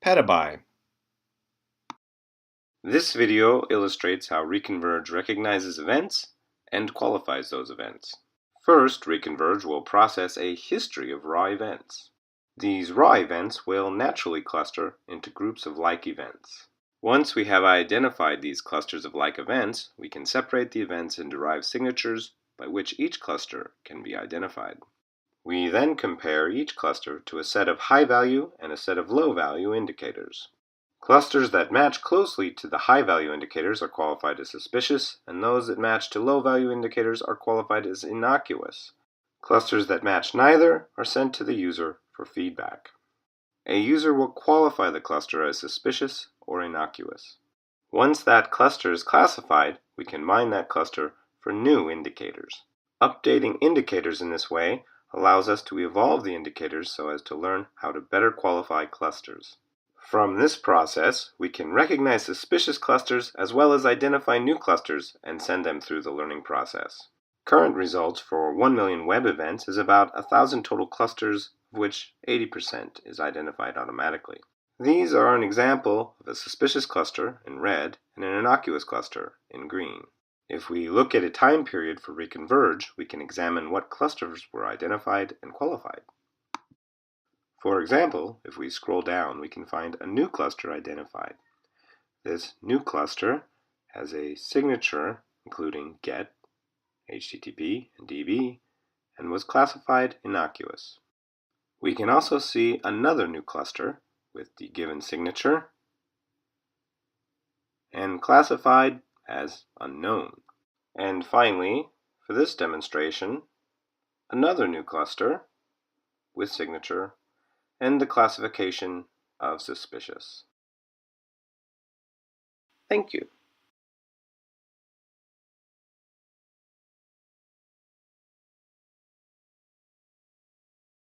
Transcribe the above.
Petaby. This video illustrates how REconverge recognizes events and qualifies those events. First, REconverge will process a history of raw events. These raw events will naturally cluster into groups of like events. Once we have identified these clusters of like events, we can separate the events and derive signatures by which each cluster can be identified. We then compare each cluster to a set of high-value and a set of low-value indicators. Clusters that match closely to the high-value indicators are qualified as suspicious, and those that match to low-value indicators are qualified as innocuous. Clusters that match neither are sent to the user for feedback. A user will qualify the cluster as suspicious or innocuous. Once that cluster is classified, we can mine that cluster for new indicators. Updating indicators in this way allows us to evolve the indicators so as to learn how to better qualify clusters. From this process, we can recognize suspicious clusters as well as identify new clusters and send them through the learning process. Current results for 1 million web events is about 1,000 total clusters, of which 80% is identified automatically. These are an example of a suspicious cluster in red and an innocuous cluster in green. If we look at a time period for REconverge, we can examine what clusters were identified and qualified. For example, if we scroll down, we can find a new cluster identified. This new cluster has a signature including GET, HTTP, and DB, and was classified innocuous. We can also see another new cluster with the given signature and classified as unknown. And finally, for this demonstration, another new cluster with signature and the classification of suspicious. Thank you.